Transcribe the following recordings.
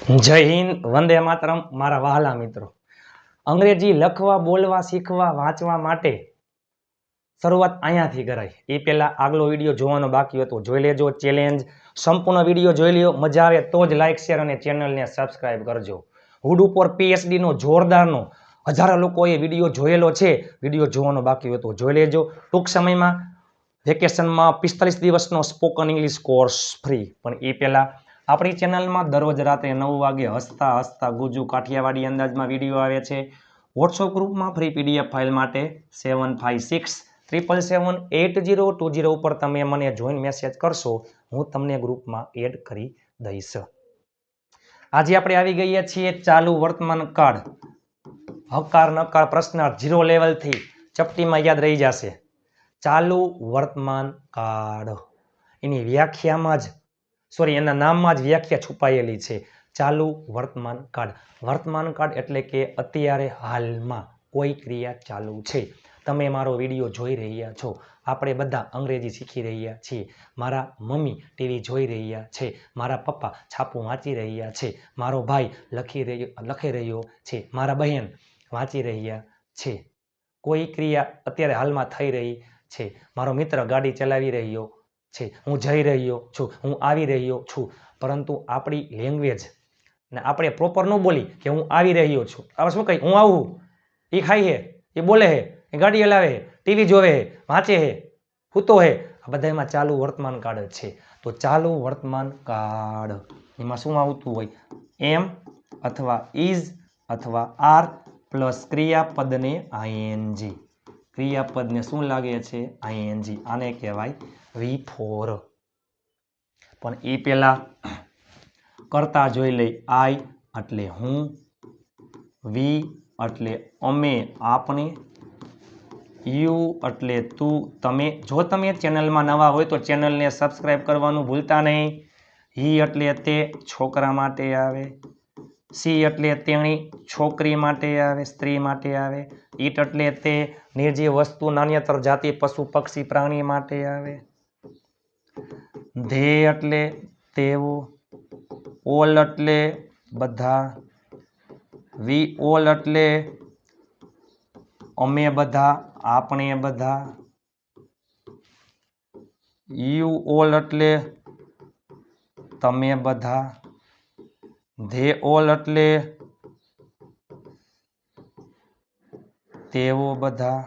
જય હિન્દ, વંદે માતરમ. મારા વહાલા મિત્રો, અંગ્રેજી લખવા, બોલવા, શીખવા, વાંચવા માટે શરૂઆત અહીંયાથી કરાય. એ પહેલા આગલો વિડીયો જોવાનો બાકી હતો, જોઈ લેજો. ચેલેન્જ સંપૂર્ણ વિડીયો જોઈ લ્યો. મજા આવે તો જ લાઈક, શેર અને ચેનલને સબસ્ક્રાઇબ કરજો. હુડ ઉપર PhD નો જોરદારનો હજારો લોકોએ વિડીયો જોયેલો છે. વિડીયો જોવાનો બાકી હતો, જોઈ લેજો. ટૂંક સમયમાં વેકેશનમાં 45 દિવસનો સ્પોકન ઇંગ્લિશ કોર્સ ફ્રી. પણ એ પહેલા આપણી ચેનલમાં દરરોજ રાત્રે 9 વાગે હસતા હસતા ગુજુ કાઠિયાવાડી અંદાજમાં વિડીયો આવે છે. વોટ્સઅપ ગ્રુપમાં ફ્રી PDF ફાઇલ માટે 7567778020 ઉપર તમે મને જોઈન મેસેજ કરશો, હું તમને ગ્રુપમાં એડ કરી દઈશ. આજે આપણે આવી ગયા છીએ ચાલુ વર્તમાન કાળ. હકાર નકાર પ્રશ્નાર્થ 0 લેવલથી ચપટીમાં યાદ રહી જશે. ચાલુ વર્તમાન કાળ એની વ્યાખ્યામાં જ એના નામમાં જ વ્યાખ્યા છુપાયેલી છે. ચાલુ વર્તમાન કાળ. વર્તમાન કાળ એટલે કે અત્યારે હાલમાં કોઈ ક્રિયા ચાલુ છે. તમે મારો વિડીયો જોઈ રહ્યા છો. આપણે બધા અંગ્રેજી શીખી રહ્યા છીએ. મારા મમ્મી ટીવી જોઈ રહ્યા છે. મારા પપ્પા છાપું વાંચી રહ્યા છે. મારો ભાઈ લખી રહ્યો છે. મારા બહેન વાંચી રહ્યા છે. કોઈ ક્રિયા અત્યારે હાલમાં થઈ રહી છે. મારો મિત્ર ગાડી ચલાવી રહ્યો છે. હું જઈ રહ્યો છું, હું આવી રહ્યો છું. પરંતુ આપણી લેંગ્વેજ ને આપણે પ્રોપર ન બોલી કે હું આવી રહ્યો છું. હવે શું કહી, હું આવું, એ ખાઈ હે, એ બોલે હે, એ ગાડી હલાવે હે, ટીવી જોવે હે, વાંચે હે, સૂતો હે. આ બધામાં ચાલુ વર્તમાન કાળ જ છે. તો ચાલુ વર્તમાન કાળ એમાં શું આવતું હોય? એમ અથવા ઇઝ અથવા આર પ્લસ ક્રિયાપદને ING. ક્રિયાપદને શું લાગે છે? ING. આને કહેવાય V4. પણ એ પહેલા કરતા જોઈ લઈ. આઈ એટલે હું, વી એટલે અમે આપણે, યુ એટલે તું તમે. જો તમે ચેનલમાં નવા હોય તો ચેનલને સબસ્ક્રાઇબ કરવાનું ભૂલતા નહીં. હી એટલે તે છોકરા માટે આવે. સી એટલે તેણી છોકરી માટે આવે, સ્ત્રી માટે આવે. ઈટ એટલે તે નિર્જીવ વસ્તુ નાન્યતર જાતિ પશુ પક્ષી પ્રાણી માટે આવે. ધે એટલે તેઓ. ઓલ એટલે બધા. વી ઓલ એટલે અમે બધા, આપણે બધા. યુ ઓલ એટલે તમે બધા. ધે ઓલ એટલે તેઓ બધા.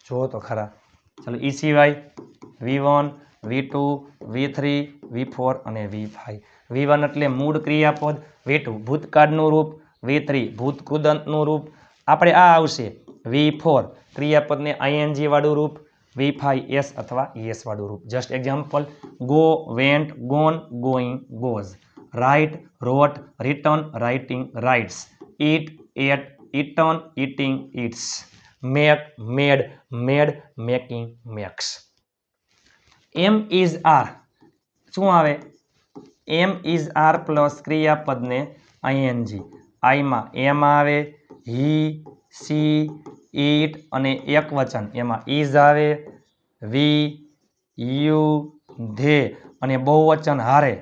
જો તો ખરા. ચાલો, એ સિવાય V1, V2, V3, V4 અને V5. V1 એટલે મૂળ ક્રિયાપદ, V2 ભૂતકાળનું રૂપ, V3 ભૂતકૃદંતનું રૂપ. આપણે આ આવશે V4 ક્રિયાપદને ING વાળું રૂપ, V5 S અથવા ES વાળું રૂપ. Just example: go, went, gone, going, goes. Write, wrote, written, writing, writes. Eat, ate, eaten, eating, eats. Make, made, made, making, makes. M is R શું આવે? M is R પ્લસ ક્રિયાપદને ING. આઈમાં M આવે, he, C, ઈટ અને એક વચન એમાં is આવે, વી, યુ, ધે અને બહુવચન હારે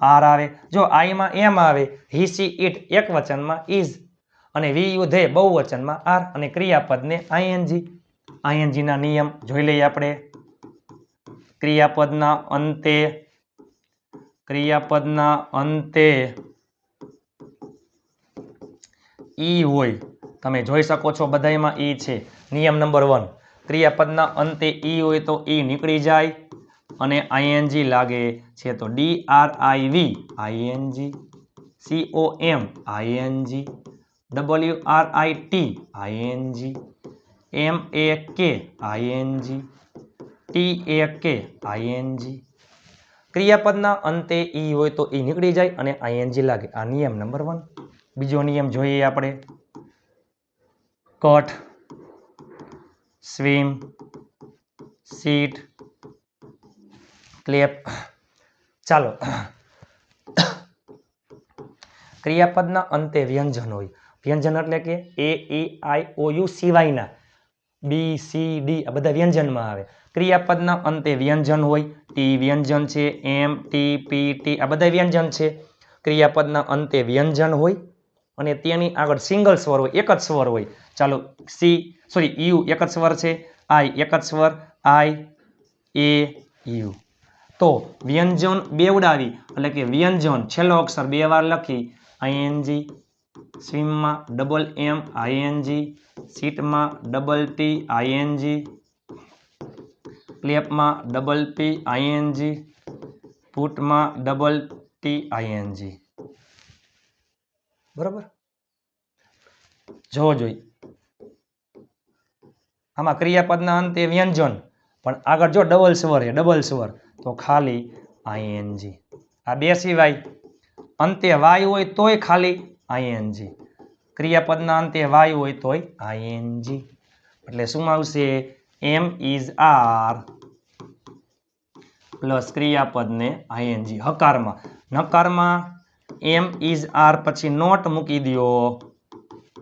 આર આવે. જો આઈમાં એમ આવે, હી, સી, ઈટ એક વચનમાં ઇઝ અને વી, યુ, ધે બહુવચનમાં આર અને ક્રિયાપદને ING. ING ના નિયમ જોઈ લઈએ આપણે. ક્રિયાપદના અંતે ઈ હોય. તમે જોઈ શકો છો બધામાં ઈ છે. નિયમ નંબર 1, ક્રિયાપદના અંતે ઈ હોય તો ઈ નીકળી જાય અને ING લાગે છે તો DRIV ING, COM ING, WRIT ING, MAK ING, TAK ING. ક્રિયાપદના અંતે ઈ હોય તો ઈ નીકળી જાય અને ING લાગે. આ નિયમ નંબર 1. બીજો નિયમ જોઈએ આપણે. Cut, swim, seat, clap. ચાલો, ક્રિયાપદના અંતે વ્યંજન હોય. વ્યંજન એટલે કે AEIOU સિવાયના BCD આ બધા વ્યંજનમાં આવે. ક્રિયાપદના અંતે વ્યંજન હોય. ટી વ્યંજન છે, એમ, ટી, પી, ટી આ બધા વ્યંજન છે. ક્રિયાપદના અંતે વ્યંજન હોય અને તેની આગળ સિંગલ સ્વર હોય, એક જ સ્વર હોય. ચાલો યુ એક જ સ્વર છે, આઈ એક જ સ્વર, આઈ એ યુ. તો વ્યંજન બેવડાવી એટલે કે વ્યંજન છેલ્લો અક્ષર 2 વાર લખી આઈએનજી, સ્વિમમાં ડબલ એમ આઈએનજી, સીટમાં ડબલ ટી આઈએનજી, ક્લેપમાં ડબલ પી આઈએનજી, પુટમાં ડબલ ટી આઈએનજી. બરાબર. જોવો જોઈ આમાં ક્રિયાપદના અંતે વ્યંજન પણ આગળ જો ડબલ સ્વર છે, ડબલ સ્વર તો ખાલી આઈએનજી. આ બે સિવાય અંતે વાય હોય તોય ખાલી આઈએનજી, ક્રિયાપદના અંતે વાય હોય તોય આઈએનજી. એટલે શું આવશે? એમ ઇઝ આર પ્લસ ક્રિયાપદને આઈએનજી. હકારમાં નકારમાં એમ ઇઝ આર પછી નોટ મૂકી દો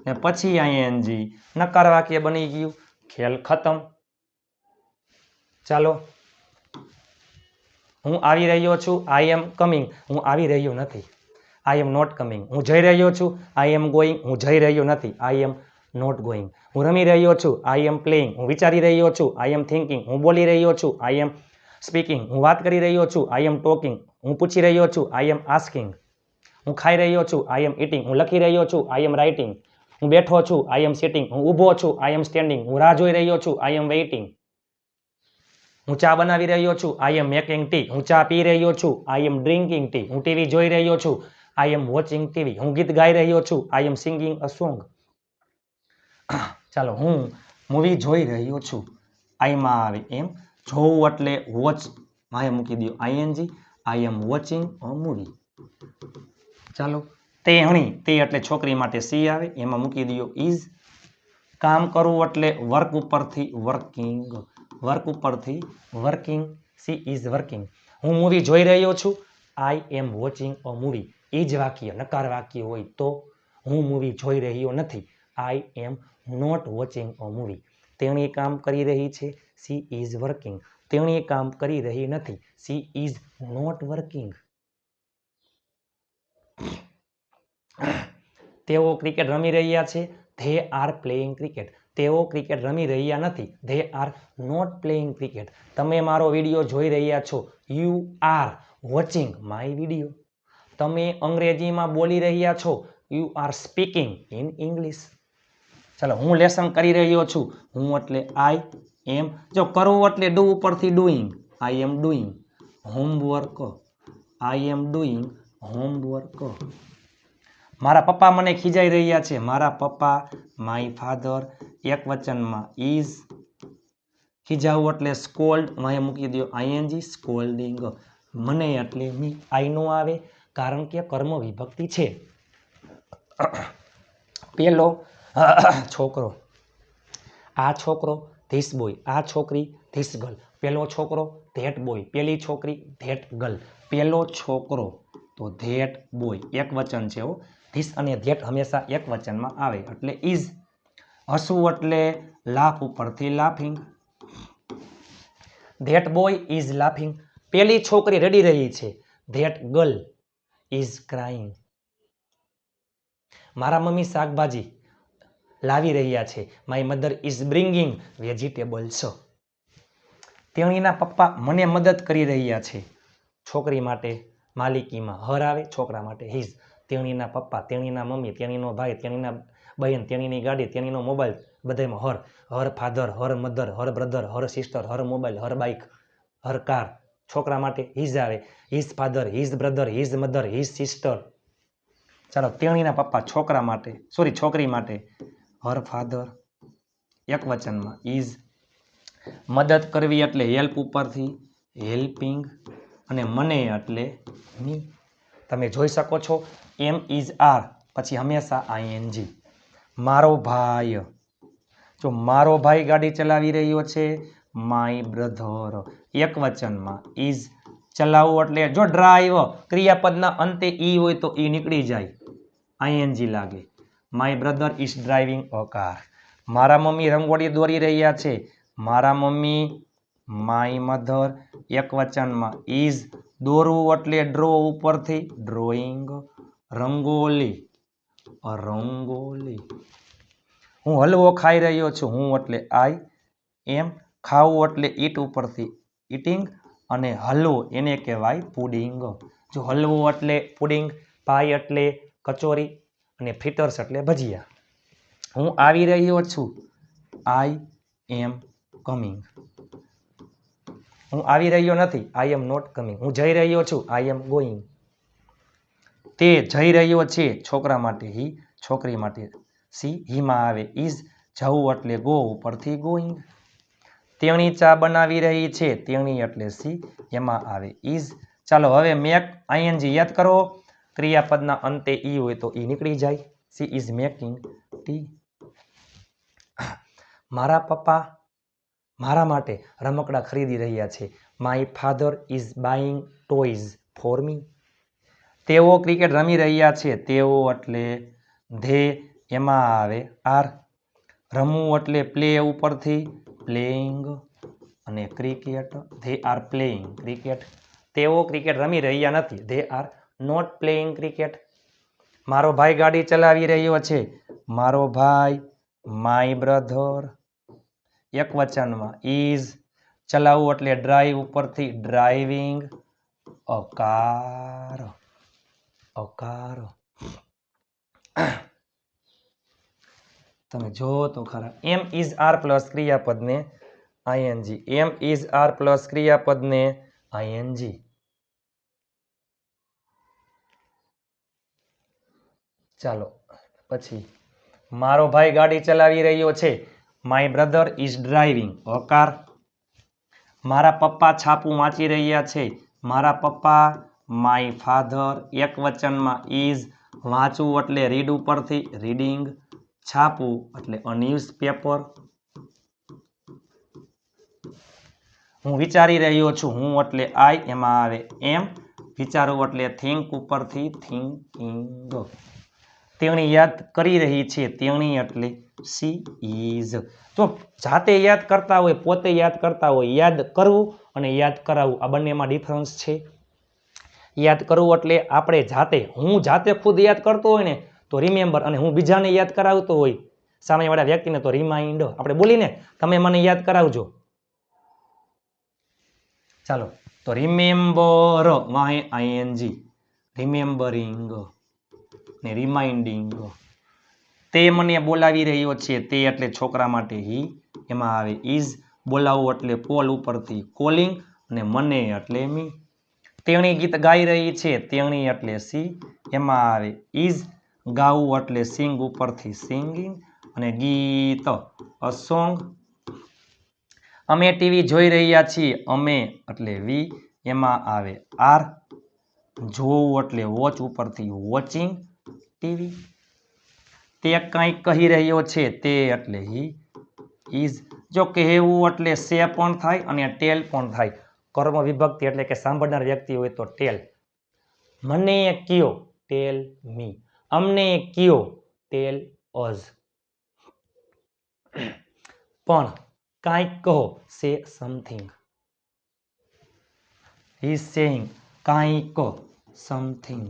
ને પછી આઈએનજી. નકાર વાક્ય બની ગયું. ખેલ ખતમ. ચાલો, હું આવી રહ્યો છું, આઈ એમ કમિંગ. હું આવી રહ્યો નથી, આઈ એમ નોટ કમિંગ. હું જઈ રહ્યો છું, આઈ એમ ગોઈંગ. હું જઈ રહ્યો નથી, આઈ એમ નોટ ગોઈંગ. હું રમી રહ્યો છું, આઈ એમ પ્લેઇંગ. હું વિચારી રહ્યો છું, આઈ એમ થિંકિંગ. હું બોલી રહ્યો છું, આઈ એમ સ્પીકિંગ. હું વાત કરી રહ્યો છું, આઈ એમ ટોકિંગ. હું પૂછી રહ્યો છું, આઈ એમ આસ્કિંગ. હું ખાઈ રહ્યો છું, આઈ એમ ઇટિંગ. હું લખી રહ્યો છું, આઈ એમ રાઇટિંગ. હું બેઠો છું, આઈ એમ સિટિંગ. હું ઊભો છું, આઈ એમ સ્ટેન્ડિંગ. હું રાહ જોઈ રહ્યો છું, આઈ એમ વેઇટિંગ. હું ચા બનાવી રહ્યો છું, આઈ એમ મેકિંગ ટી. હું ચા પી રહ્યો છું, આઈ એમ ડ્રિંકિંગ ટી. હું ટીવી જોઈ રહ્યો છું, આઈ એમ વોચિંગ ટીવી. હું ગીત ગાઈ રહ્યો છું, આઈ એમ સિંગિંગ અ સોંગ. ચાલો, હું મૂવી જોઈ રહ્યો છું, આઈમાં આવે એમ જોવું એટલે વોચ માએ મૂકી દો ING. I am watching a movie. ચાલો, તેણી, તે એટલે છોકરી માટે સી આવે એમાં મૂકી દો ઇઝ. કામ કરવું એટલે વર્ક ઉપરથી વર્કિંગ, વર્ક ઉપરથી વર્કિંગ, સી ઇઝ વર્કિંગ. હું મૂવી જોઈ રહ્યો છું, આઈ એમ વોચિંગ અ મૂવી. એ જ વાક્ય નકાર વાક્ય હોય તો હું મૂવી જોઈ રહ્યો નથી, I am not watching a movie. તેણી કામ કરી રહી છે, સી ઇઝ વર્કિંગ. તેણી કામ કરી રહી નથી, સી ઇઝ નોટ વર્કિંગ. તેઓ ક્રિકેટ રમી રહ્યા છે, ધે આર પ્લેઇંગ ક્રિકેટ. તેઓ ક્રિકેટ રમી રહ્યા નથી, they are not playing cricket. તમે મારો વિડીયો જોઈ રહ્યા છો, you are watching my video. તમે અંગ્રેજીમાં બોલી રહ્યા છો, you are speaking in English. ચાલો, હું લેસન કરી રહ્યો છું, હું એટલે આઈ એમ. જો કરવું એટલે ડુ ઉપરથી doing, I am doing. Homework, I am doing homework. મારા પપ્પા મને ખીજાઈ રહ્યા છે, મારા પપ્પા માય ફાધર એક વચનમાં ઇઝ. ખીજાવું એટલે સ્કોલ્ડ માએ મૂકી દો આઈએનજી, સ્કોલ્ડિંગ. મને એટલે મી. આઈ નો આવે કારણ કે કર્મ વિભક્તિ છે. પેલો છોકરો, આ છોકરો ધીસ બોય. આ છોકરી ધીસ ગર્લ. પેલો છોકરો ધેટ બોય. પેલી છોકરી ધેટ ગર્લ. પેલો છોકરો તો ધેટ બોય એક વચન છે. ધીસ અને ધેટ હંમેશા એક વચનમાં આવે એટલે ઇઝ. હસવું એટલે લાફ ઉપરથી laughing. That boy is laughing. પેલી છોકરી રડી રહી છે, ધેટ ગર્લ ઇઝ ક્રાઇંગ. મારા મમ્મી શાકભાજી લાવી રહ્યા છે, my mother is bringing vegetables. તેણીના પપ્પા મને મદદ કરી રહ્યા છે. છોકરી માટે માલિકીમાં હર આવે, છોકરા માટે હિઝ. તેણીના પપ્પા, તેણીના મમ્મી, તેણીનો ભાઈ, તેણીના બહેન, તેણીની ગાડી, તેણીનો મોબાઈલ, બધામાં her. Her father, her mother, her brother, her sister, her mobile, her bike, her car. છોકરા માટે હિઝ આવે, his father, his brother, his mother, his sister. ચાલો, તેણીના પપ્પા છોકરા માટે, સોરી છોકરી માટે હર ફાધર એક વચનમાં ઇઝ. મદદ કરવી એટલે હેલ્પ ઉપરથી હેલ્પિંગ અને મને એટલે મી. તમે જોઈ શકો છો એમ ઇઝ આર પછી હંમેશા આઈએનજી. મારો ભાઈ, જો મારો ભાઈ ગાડી ચલાવી રહ્યો છે, માય બ્રધર એક વચનમાં ઇઝ. ચલાવવું એટલે જો ડ્રાઈવ ક્રિયાપદના અંતે ઈ હોય તો ઈ નીકળી જાય, આઈએનજી લાગે. My brother is driving a car. મારા મમ્મી રંગોળી દોરી રહ્યા છે, મારા મમ્મી માય મધર એક વચનમાં ઇઝ દોરવું એટલે ડ્રો ઉપરથી ડ્રોઈંગ. રંગોલી રંગોલી. હું હલવો ખાઈ રહ્યો છું. હું એટલે આઈ એમ. ખાવું એટલે ઈટ ઉપરથી ઈટિંગ અને હલવો એને કહેવાય પુડિંગ. જો હલવો એટલે પુડિંગ, પાઈ એટલે કચોરી અને ફ્રીટર્સ એટલે ભજીયા. હું આવી રહ્યો છું. આઈ એમ કમિંગ. હું આવી રહ્યો નથી. I am not coming. હું જઈ રહ્યો છું. આઈ એમ ગોઈંગ. તે જઈ રહ્યો છે. છોકરા માટે હી, છોકરી માટે સી. હીમાં આવે ઇઝ. જવું એટલે ગો ઉપરથી ગોઈંગ. તેણી ચા બનાવી રહી છે. તેણી એટલે સી. એમાં આવે ઇઝ. ચાલો હવે મેક આઈએનજી યાદ કરો. ક્રિયાપદના અંતે ઈ હોય તો ઈ નીકળી જાય. She is making T. મારા પપ્પા મારા માટે રમકડા ખરીદી રહ્યા છે. My father is buying toys for me. તેઓ ક્રિકેટ રમી રહ્યા છે. તેઓ એટલે ધે એમાં આવે આર. રમવું એટલે પ્લે ઉપરથી પ્લેઇંગ અને cricket they are playing cricket. તેઓ ક્રિકેટ રમી રહ્યા નથી. They are not playing cricket. મારો ભાઈ ગાડી ચલાવી રહ્યો છે. મારો ભાઈ માય બ્રધર એક વચનમાં ઇઝ. ચલાવવું એટલે ડ્રાઈવ ઉપરથી driving a car a car. તમે જો તો ખરા. એમ ઇઝ આર પ્લસ ક્રિયાપદને ING. Am is are plus ક્રિયાપદને આઈએનજી. ચાલો પછી મારો ભાઈ ગાડી ચલાવી રહ્યો છે. My brother is driving a car. મારા પપ્પા છાપું વાંચી રહ્યા છે. મારા પપ્પા માય ફાધર એક વચનમાં ઇઝ. વાંચવું એટલે રીડ ઉપરથી રીડિંગ. છાપવું એટલે અ ન્યૂઝપેપર. હું વિચારી રહ્યો છું. હું એટલે આઈ એમાં આવે એમ. વિચારવું એટલે થિંક ઉપરથી થિંકિંગ. તેણી યાદ કરી રહી છે. તેણી એટલે સી ઇઝ. જો જાતે યાદ કરતા હોય, પોતે યાદ કરતા હોય, યાદ કરવું અને યાદ કરાવવું આ બંનેમાં ડિફરન્સ છે. યાદ કરવું એટલે આપણે જાતે, હું જાતે ખુદ યાદ કરતો હોય ને તો રિમેમ્બર, અને હું બીજાને યાદ કરાવતો હોય સામેવાળા વ્યક્તિને તો રિમાઇન્ડ. આપણે બોલીને તમે મને યાદ કરાવજો. ચાલો તો રિમેમ્બર વાહે આઈએનજી. રિમેમ્બરિંગ ને રિમાઇન્ડિંગ. તે મને બોલાવી રહ્યો છે. તે એટલે છોકરા માટે હી એમાં આવે ઇઝ. બોલાવવું એટલે કોલ ઉપરથી કોલિંગ અને મને એટલે મી. તેણી ગીત ગાઈ રહી છે. તેણી એટલે સી એમાં આવે ઇઝ. ગાવું એટલે સિંગ ઉપરથી સિંગિંગ અને ગીત અ સોંગ. અમે ટીવી જોઈ રહ્યા છીએ. અમે એટલે વી એમાં આવે આર. જોવું એટલે વોચ ઉપરથી વોચિંગ ટીવી. તે કંઈક કહી રહ્યો છે. તે એટલે હી ઇઝ. જો કહેવું એટલે સે પણ થાય અને ટેલ પણ થાય. કર્મ વિભક્તિ એટલે કે સાંભળનાર વ્યક્તિ હોય તો ટેલ. મને કયો ટેલ મી. અમને કયો ટેલ અઝ. પણ કાંઈક કહો say something. He is saying કાંઈક સમથિંગ.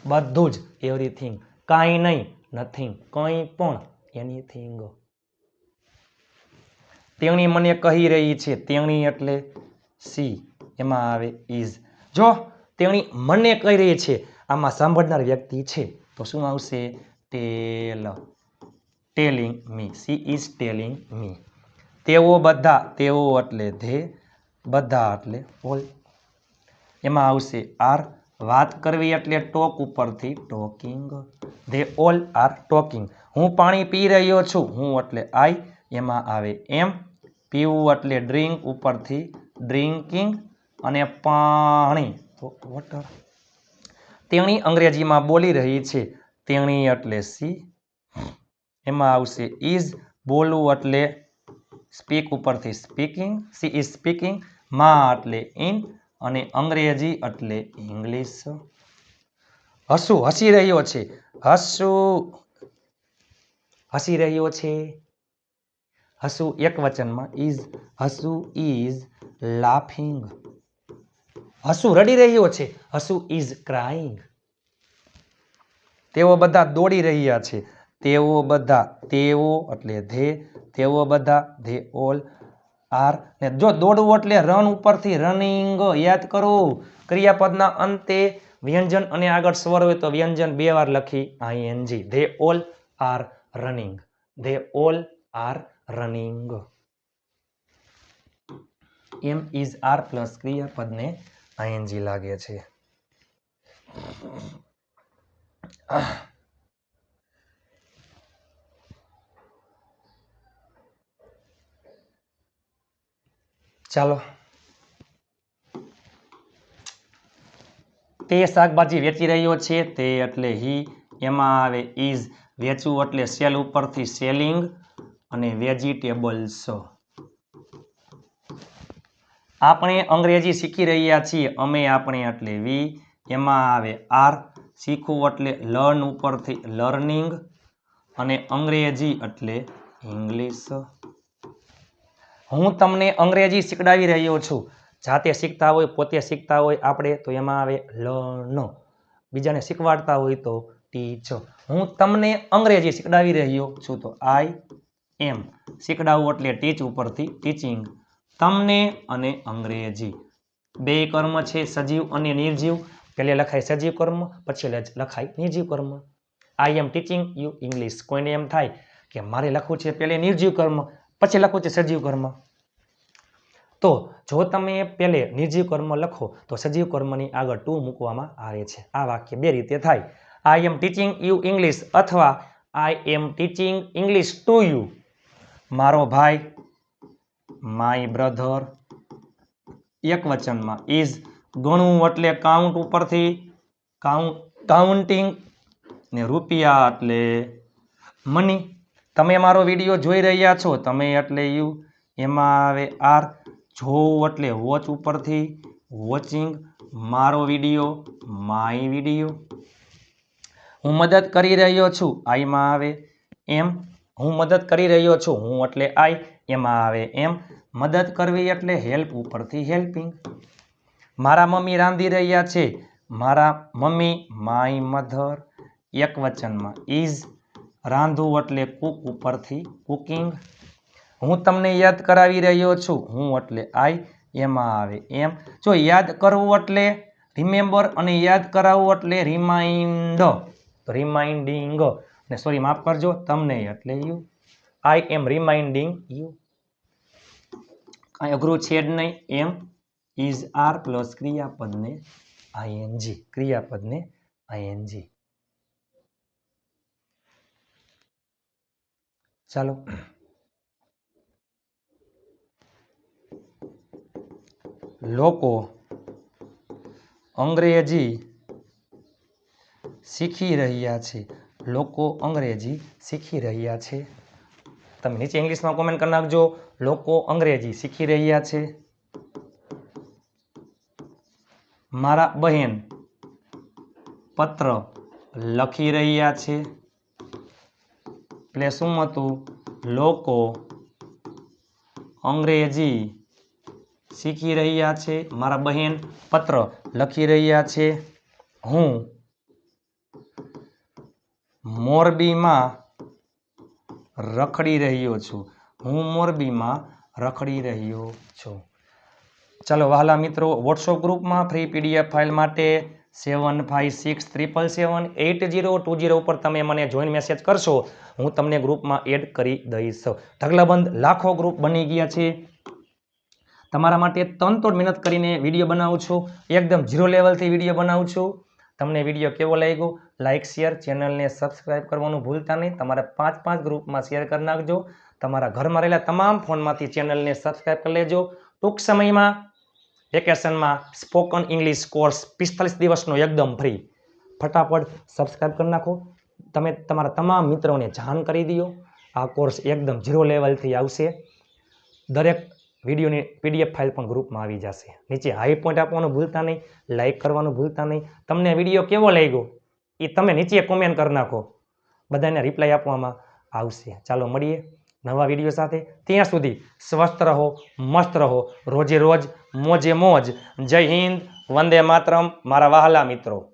બધું જ એવરીથિંગ. કાંઈ નહીં નથિંગ. કંઈ પણ એનીથિંગ. તેણી મને કહી રહી છે. તેણી એટલે સી એમાં આવે ઇઝ. જો તેણી મને કહી રહી છે આમાં સાંભળનાર વ્યક્તિ છે તો શું આવશે tell. Telling me. She is telling me. તેઓ બધા. તેઓ એટલે ધે. બધા એટલે ઓલ. એમાં આવશે આર. વાત કરવી એટલે ટોક ઉપરથી talking. They all are talking. હું પાણી પી રહ્યો છું. હું એટલે આઈ એમાં આવે એમ. પીવું એટલે ડ્રિંક ઉપરથી ડ્રિંકિંગ અને પાણી તો વોટર. તેણી અંગ્રેજીમાં બોલી રહી છે. તેણી એટલે સી એમાં આવશે ઇઝ. બોલવું એટલે સ્પીક ઉપરથી સ્પીકિંગ. She is speaking. માં એટલે ઇન અને અંગ્રેજી એટલે ઇંગ્લિશ. હસવું હસી રહ્યો છે. હસવું હસી રહ્યો છે. હસવું એક વચનમાં ઇઝ. હસવું ઇઝ લાફિંગ. હસુ રડી રહ્યો છે, હસુ ઇઝ ક્રાઇંગ. તેઓ બધા દોડી રહ્યા છે, તેઓ બધા, તેઓ એટલે તેઓ બધા, ધે ઓલ આર. ને જો દોડવું એટલે રન ઉપરથી રનિંગ યાદ કરો. ક્રિયાપદના અંતે વ્યંજન અને આગળ સ્વર હોય તો વ્યંજન 2 વાર લખી ING. They all are running. They all are running. Am is are plus ક્રિયાપદને આઈએનજી લાગે છે. ચાલો, તે શાકભાજી વેચી રહ્યો છે, તે એટલે હી. એમાં આવે ઇઝ. વેચવું એટલે સેલ ઉપરથી સેલિંગ અને વેજીટેબલ્સ. આપણે અંગ્રેજી શીખી રહ્યા છીએ, અમે આપણે એટલે વી. એમાં આવે આર. શીખવું એટલે લર્ન ઉપરથી લર્નિંગ અને અંગ્રેજી એટલે ઇંગ્લિશ. હું તમને અંગ્રેજી શીખડાવી રહ્યો છું. જાતે શીખતા હોય, પોતે શીખતા હોય આપણે તો એમાં આવે લર્ન. બીજાને શીખવાડતા હોય તો ટીચ. હું તમને અંગ્રેજી શીખડાવી રહ્યો છું તો આઈ એમ. શીખડાવવું એટલે ટીચ ઉપરથી ટીચિંગ. તમને અને અંગ્રેજી બે કર્મ છે, સજીવ અને નિર્જીવ. પહેલે લખાય સજીવ કર્મ, પછી લખાય નિર્જીવ કર્મ. આઈ એમ ટીચિંગ યુ ઇંગ્લિશ. કોઈને એમ થાય કે મારે લખવું છે પહેલે નિર્જીવ કર્મ, પછી લખવું છે સજીવ કર્મ. તો જો તમે પહેલે નિર્જીવ કર્મ લખો તો સજીવ કર્મની આગળ ટુ મૂકવામાં આવે છે. આ વાક્ય બે રીતે થાય. આઈ એમ ટીચિંગ યુ ઇંગ્લિશ અથવા આઈ એમ ટીચિંગ ઇંગ્લિશ ટુ યુ. મારો ભાઈ, માય બ્રધર. એક વચનમાં ઇઝ. ગણવું એટલે કાઉન્ટ ઉપરથી કાઉન્ટિંગ ને રૂપિયા એટલે મની. તમે મારો વિડીયો જોઈ રહ્યા છો, તમે એટલે યુ. એમાં આવે આર. જોવું એટલે વોચ ઉપરથી વોચિંગ. મારો વિડીયો માય વિડીયો. હું મદદ કરી રહ્યો છું, આઈમાં આવે એમ. હું મદદ કરી રહ્યો છું, હું એટલે આઈ. એમાં આવે એમ. મદદ કરવી એટલે હેલ્પ ઉપરથી હેલ્પિંગ. મારા મમ્મી રાંધી રહ્યા છે, મારા મમ્મી માય મધર. એક વચનમાં ઇઝ. રાંધવું એટલે કુક ઉપરથી કુકિંગ. હું તમને યાદ કરાવી રહ્યો છું, હું એટલે આઈ. એમાં આવે એમ. જો યાદ કરવું એટલે રિમેમ્બર અને યાદ કરાવવું એટલે રિમાઇન્ડ. રિમાઇન્ડિંગ. ને સોરી માફ કરજો, તમને એટલે યુ. I M રિમાઇન્ડિંગ you. કાંઈ અઘરું છે જ નહીં. એમ ઇઝ આર પ્લસ ક્રિયાપદને આઈએનજી. ક્રિયાપદને આઈએનજી. ચાલો, લોકો અંગ્રેજી શીખી રહ્યા છે. લોકો અંગ્રેજી શીખી રહ્યા છે. તમે નીચે ઇંગ્લિશમાં કોમેન્ટ કરી નાખજો. લોકો અંગ્રેજી શીખી રહ્યા છે. મારા બહેન પત્ર લખી રહ્યા છે. એટલે શું હતું? લોકો અંગ્રેજી શીખી રહ્યા છે. મારા બહેન પત્ર લખી રહ્યા છે. હું મોરબીમાં રખડી રહ્યો છું. હું મોરબીમાં રખડી રહ્યો છું. ચાલો વહાલા મિત્રો, વોટ્સઅપ ગ્રુપમાં ફ્રી પીડીએફ ફાઇલ માટે 7567778020 ઉપર તમે મને જોઈન મેસેજ કરશો, હું તમને ગ્રુપમાં એડ કરી દઈશ. ઢગલાબંધ લાખો ગ્રુપ બની ગયા છે. તમારા માટે તનતોડ મહેનત કરીને વિડીયો બનાવું છું. એકદમ ઝીરો લેવલથી વિડીયો બનાવું છું. તમને વિડીયો કેવો લાગ્યો? લાઇક શેર, ચેનલને સબસ્ક્રાઇબ કરવાનું ભૂલતા નહીં. તમારા 5 ગ્રુપમાં શેર કરી નાખજો. તમારા ઘરમાં રહેલા તમામ ફોનમાંથી ચેનલને સબસ્ક્રાઇબ કરી લેજો. ટૂંક સમયમાં વેકેશનમાં સ્પોકન ઇંગ્લિશ કોર્સ 45 દિવસનો એકદમ ફ્રી. ફટાફટ સબસ્ક્રાઇબ કરી નાખો. તમે તમારા તમામ મિત્રોને જાણ કરી દો. આ કોર્સ એકદમ ઝીરો લેવલથી આવશે. દરેક વિડીયોની પીડીએફ ફાઇલ પણ ગ્રુપમાં આવી જશે. નીચે હાઈ પોઈન્ટ આપવાનું ભૂલતા નહીં, લાઇક કરવાનું ભૂલતા નહીં. તમને વિડીયો કેવો લાગ્યો એ તમે નીચે કોમેન્ટ કરી નાખો. બધાને રિપ્લાય આપવામાં આવશે. ચાલો મળીએ નવા વિડીયો સાથે. ત્યાં સુધી સ્વસ્થ રહો, મસ્ત રહો, રોજે રોજ મોજે મોજ. જય હિન્દ, વંદે માતરમ મારા વહાલા મિત્રો.